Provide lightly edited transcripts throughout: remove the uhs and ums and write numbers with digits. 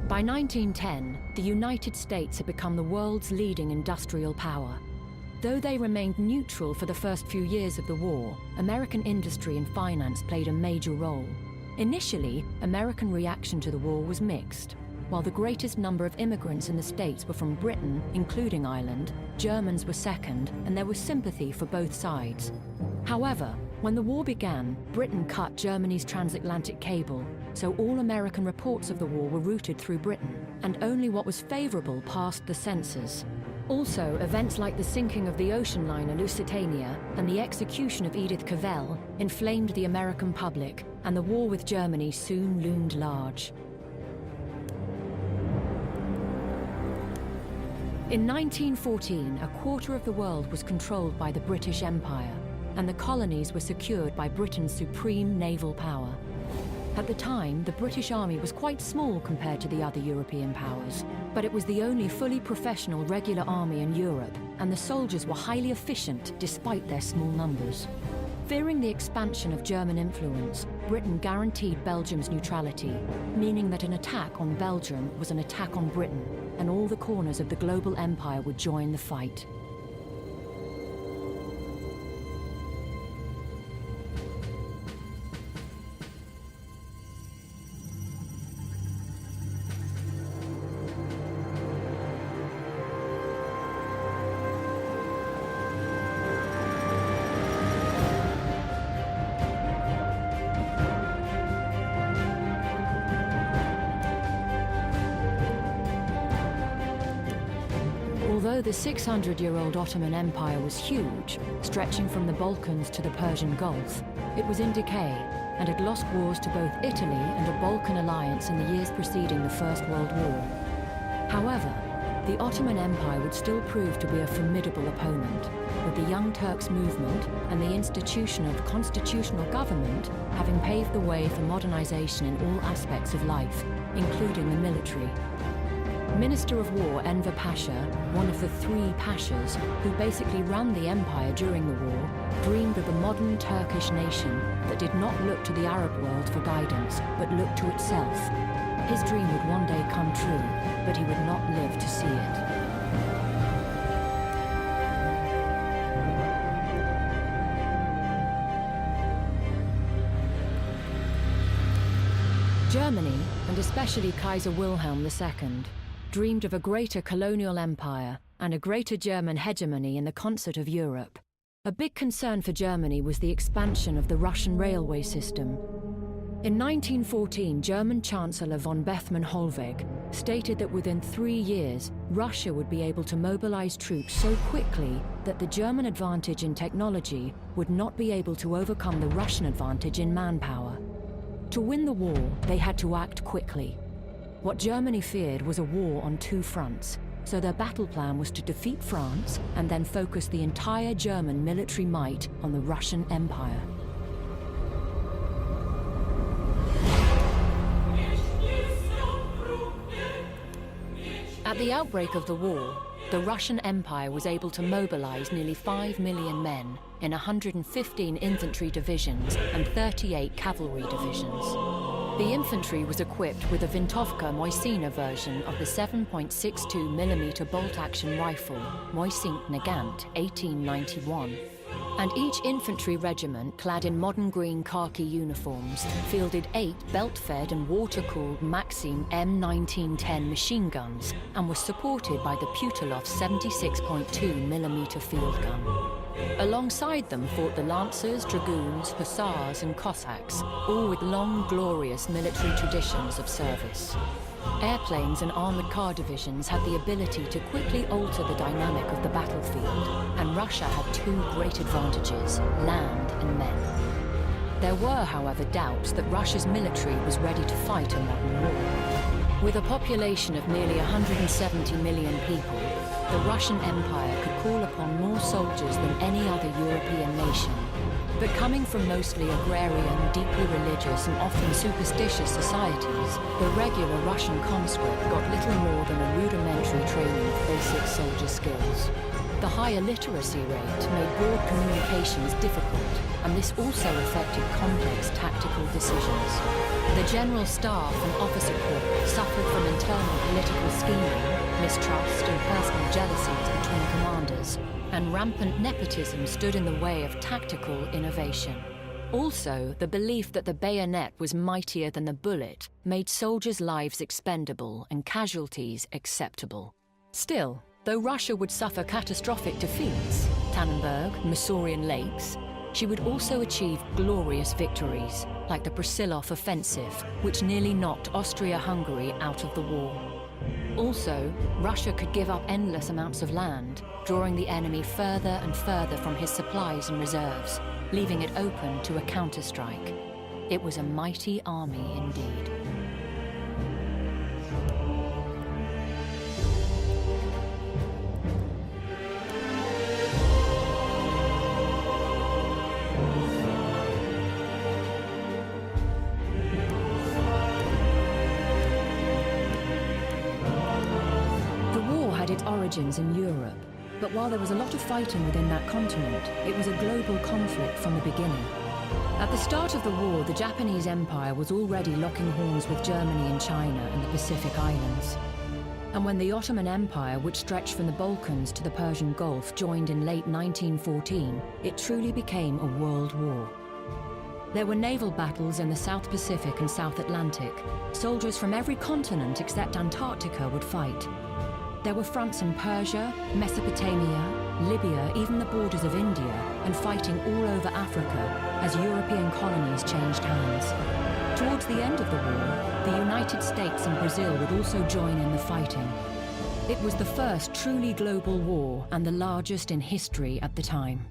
By 1910, the United States had become the world's leading industrial power. Though they remained neutral for the first few years of the war, American industry and finance played a major role. Initially, American reaction to the war was mixed. While the greatest number of immigrants in the States were from Britain, including Ireland, Germans were second, and there was sympathy for both sides. However, when the war began, Britain cut Germany's transatlantic cable, so all American reports of the war were routed through Britain, and only what was favorable passed the censors. Also, events like the sinking of the ocean liner Lusitania and the execution of Edith Cavell inflamed the American public, and the war with Germany soon loomed large. In 1914, a quarter of the world was controlled by the British Empire, and the colonies were secured by Britain's supreme naval power. At the time, the British Army was quite small compared to the other European powers, but it was the only fully professional regular army in Europe, and the soldiers were highly efficient despite their small numbers. Fearing the expansion of German influence, Britain guaranteed Belgium's neutrality, meaning that an attack on Belgium was an attack on Britain, and all the corners of the global empire would join the fight. Although the 600-year-old Ottoman Empire was huge, stretching from the Balkans to the Persian Gulf, it was in decay and had lost wars to both Italy and a Balkan alliance in the years preceding the First World War. However, the Ottoman Empire would still prove to be a formidable opponent, with the Young Turks movement and the institution of constitutional government having paved the way for modernization in all aspects of life, including the military. Minister of War Enver Pasha, one of the three pashas who basically ran the empire during the war, dreamed of a modern Turkish nation that did not look to the Arab world for guidance, but looked to itself. His dream would one day come true, but he would not live to see it. Germany, and especially Kaiser Wilhelm II, dreamed of a greater colonial empire and a greater German hegemony in the concert of Europe. A big concern for Germany was the expansion of the Russian railway system. In 1914, German Chancellor von Bethmann-Hollweg stated that within 3 years, Russia would be able to mobilize troops so quickly that the German advantage in technology would not be able to overcome the Russian advantage in manpower. To win the war, they had to act quickly. What Germany feared was a war on two fronts, so their battle plan was to defeat France and then focus the entire German military might on the Russian Empire. At the outbreak of the war, the Russian Empire was able to mobilize nearly 5 million men in 115 infantry divisions and 38 cavalry divisions. The infantry was equipped with a Wintowka Moisina version of the 7.62mm bolt-action rifle, Moisink Nagant 1891. And each infantry regiment, clad in modern green khaki uniforms, fielded 8 belt-fed and water-cooled Maxim M1910 machine guns and was supported by the Putilov 76.2mm field gun. Alongside them fought the Lancers, Dragoons, Hussars and Cossacks, all with long, glorious military traditions of service. Airplanes and armoured car divisions had the ability to quickly alter the dynamic of the battlefield, and Russia had 2 great advantages, land and men. There were, however, doubts that Russia's military was ready to fight a modern war. With a population of nearly 170 million people, the Russian Empire could call upon more soldiers than any other European nation. But coming from mostly agrarian, deeply religious and often superstitious societies, the regular Russian conscript got little more than a rudimentary training of basic soldier skills. The higher literacy rate made broad communications difficult, and this also affected complex tactical decisions. The general staff and officer corps suffered from internal political scheming, mistrust and personal jealousies between commanders, and rampant nepotism stood in the way of tactical innovation. Also, the belief that the bayonet was mightier than the bullet made soldiers' lives expendable and casualties acceptable. Still, though Russia would suffer catastrophic defeats, Tannenberg, Masurian Lakes, she would also achieve glorious victories, like the Brusilov offensive, which nearly knocked Austria-Hungary out of the war. Also, Russia could give up endless amounts of land, drawing the enemy further and further from his supplies and reserves, leaving it open to a counterstrike. It was a mighty army indeed. Origins in Europe, but while there was a lot of fighting within that continent, it was a global conflict from the beginning. At the start of the war, the Japanese Empire was already locking horns with Germany and China and the Pacific Islands. And when the Ottoman Empire, which stretched from the Balkans to the Persian Gulf, joined in late 1914, it truly became a world war. There were naval battles in the South Pacific and South Atlantic. Soldiers from every continent except Antarctica would fight. There were fronts in Persia, Mesopotamia, Libya, even the borders of India, and fighting all over Africa as European colonies changed hands. Towards the end of the war, the United States and Brazil would also join in the fighting. It was the first truly global war and the largest in history at the time.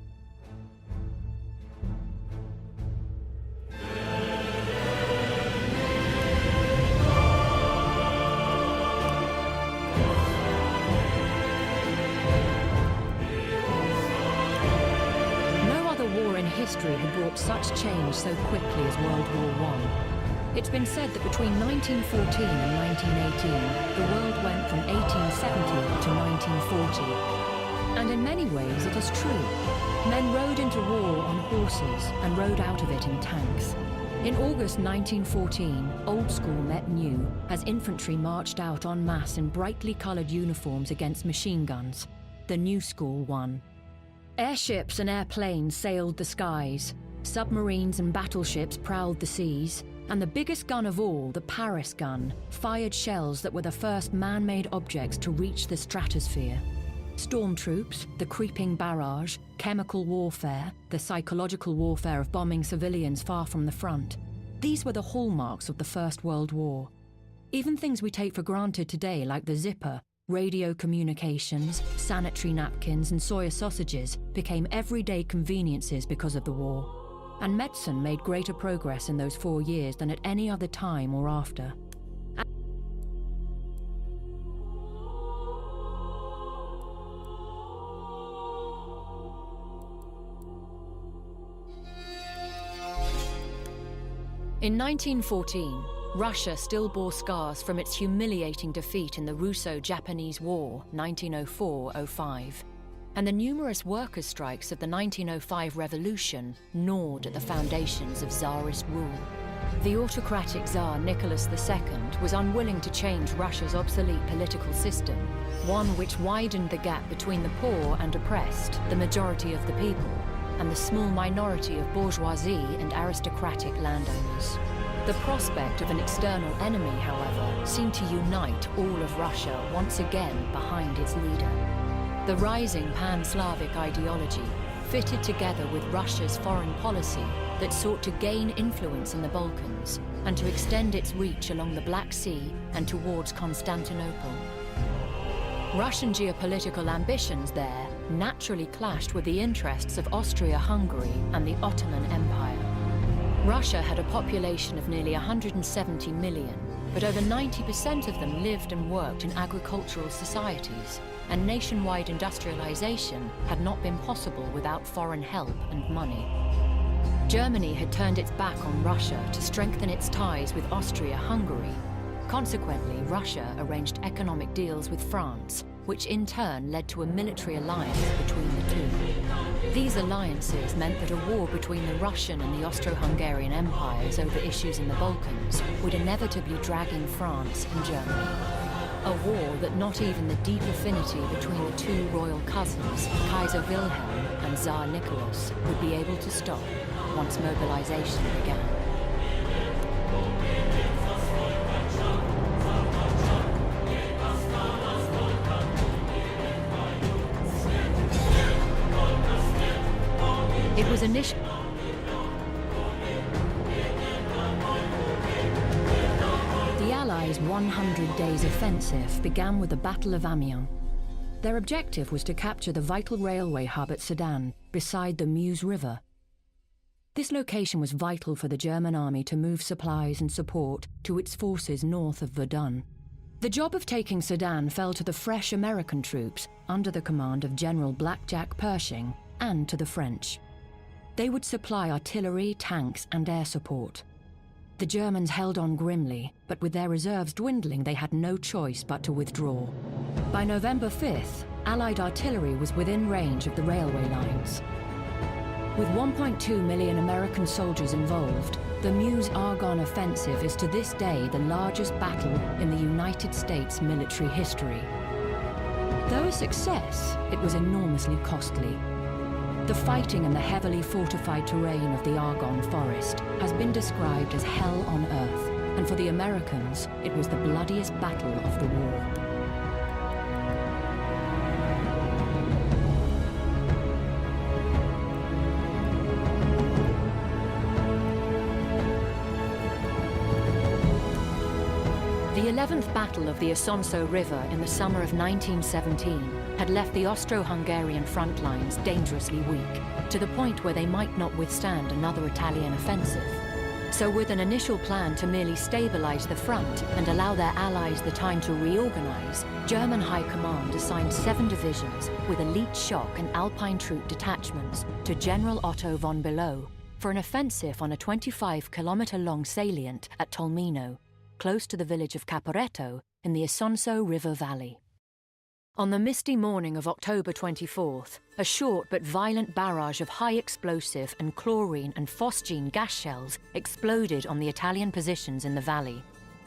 History had brought such change so quickly as World War I. It's been said that between 1914 and 1918, the world went from 1870 to 1940. And in many ways it is true. Men rode into war on horses and rode out of it in tanks. In August 1914, Old School met new as infantry marched out en masse in brightly coloured uniforms against machine guns. The New School won. Airships and airplanes sailed the skies, submarines and battleships prowled the seas, and the biggest gun of all, the Paris gun, fired shells that were the first man-made objects to reach the stratosphere. Stormtroops, the creeping barrage, chemical warfare, the psychological warfare of bombing civilians far from the front. These were the hallmarks of the First World War. Even things we take for granted today, like the zipper, radio communications, sanitary napkins and soya sausages became everyday conveniences because of the war. And medicine made greater progress in those 4 years than at any other time or after. In 1914, Russia still bore scars from its humiliating defeat in the Russo-Japanese War, 1904-05, and the numerous workers' strikes of the 1905 revolution gnawed at the foundations of Tsarist rule. The autocratic Tsar Nicholas II was unwilling to change Russia's obsolete political system, one which widened the gap between the poor and oppressed, the majority of the people, and the small minority of bourgeoisie and aristocratic landowners. The prospect of an external enemy, however, seemed to unite all of Russia once again behind its leader. The rising pan-Slavic ideology fitted together with Russia's foreign policy that sought to gain influence in the Balkans and to extend its reach along the Black Sea and towards Constantinople. Russian geopolitical ambitions there naturally clashed with the interests of Austria-Hungary and the Ottoman Empire. Russia had a population of nearly 170 million, but over 90% of them lived and worked in agricultural societies, and nationwide industrialization had not been possible without foreign help and money. Germany had turned its back on Russia to strengthen its ties with Austria-Hungary. Consequently, Russia arranged economic deals with France, which in turn led to a military alliance between the two. These alliances meant that a war between the Russian and the Austro-Hungarian empires over issues in the Balkans would inevitably drag in France and Germany. A war that not even the deep affinity between the two royal cousins, Kaiser Wilhelm and Tsar Nicholas, would be able to stop once mobilization began. It was initially the Allies' 100 days offensive began with the Battle of Amiens. Their objective was to capture the vital railway hub at Sedan, beside the Meuse River. This location was vital for the German army to move supplies and support to its forces north of Verdun. The job of taking Sedan fell to the fresh American troops under the command of General Blackjack Pershing and to the French. They would supply artillery, tanks, and air support. The Germans held on grimly, but with their reserves dwindling, they had no choice but to withdraw. By November 5th, Allied artillery was within range of the railway lines. With 1.2 million American soldiers involved, the Meuse-Argonne offensive is to this day the largest battle in the United States military history. Though a success, it was enormously costly. The fighting in the heavily fortified terrain of the Argonne Forest has been described as hell on earth, and for the Americans, it was the bloodiest battle of the war. The 11th Battle of the Isonzo River in the summer of 1917 had left the Austro-Hungarian front lines dangerously weak, to the point where they might not withstand another Italian offensive. So with an initial plan to merely stabilize the front and allow their allies the time to reorganize, German High Command assigned 7 divisions with elite shock and Alpine troop detachments to General Otto von Below for an offensive on a 25-kilometer-long salient at Tolmino, close to the village of Caporetto in the Isonzo River Valley. On the misty morning of October 24th, a short but violent barrage of high explosive and chlorine and phosgene gas shells exploded on the Italian positions in the valley.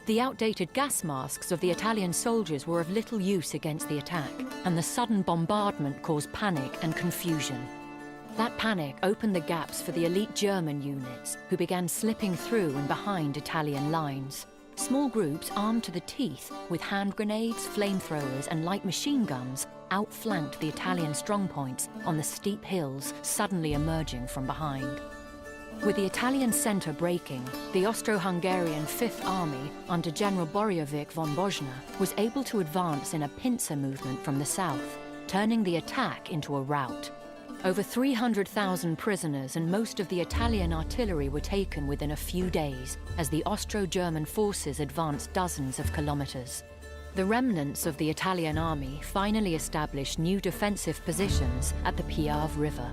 The outdated gas masks of the Italian soldiers were of little use against the attack, and the sudden bombardment caused panic and confusion. That panic opened the gaps for the elite German units, who began slipping through and behind Italian lines. Small groups armed to the teeth with hand grenades, flamethrowers, and light machine guns outflanked the Italian strongpoints on the steep hills suddenly emerging from behind. With the Italian centre breaking, the Austro-Hungarian Fifth Army under General Borojevic von Bojna was able to advance in a pincer movement from the south, turning the attack into a rout. Over 300,000 prisoners and most of the Italian artillery were taken within a few days as the Austro-German forces advanced dozens of kilometers. The remnants of the Italian army finally established new defensive positions at the Piave River.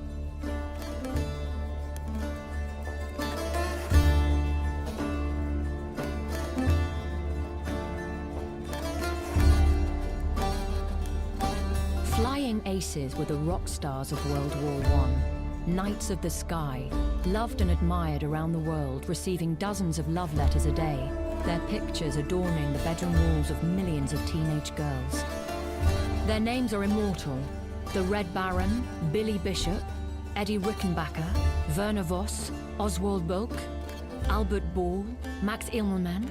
Flying aces were the rock stars of World War I, knights of the sky, loved and admired around the world, receiving dozens of love letters a day, their pictures adorning the bedroom walls of millions of teenage girls. Their names are immortal: the Red Baron, Billy Bishop, Eddie Rickenbacker, Werner Voss, Oswald Bulk, Albert Ball, Max Immelmann,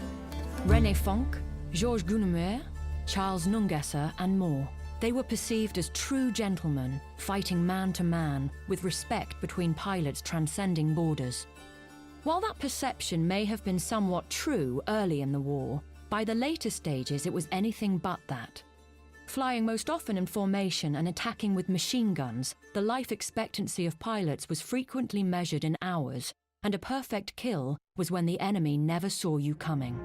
René Fonck, Georges Guynemer, Charles Nungesser, and more. They were perceived as true gentlemen, fighting man to man, with respect between pilots transcending borders. While that perception may have been somewhat true early in the war, by the later stages it was anything but that. Flying most often in formation and attacking with machine guns, the life expectancy of pilots was frequently measured in hours, and a perfect kill was when the enemy never saw you coming.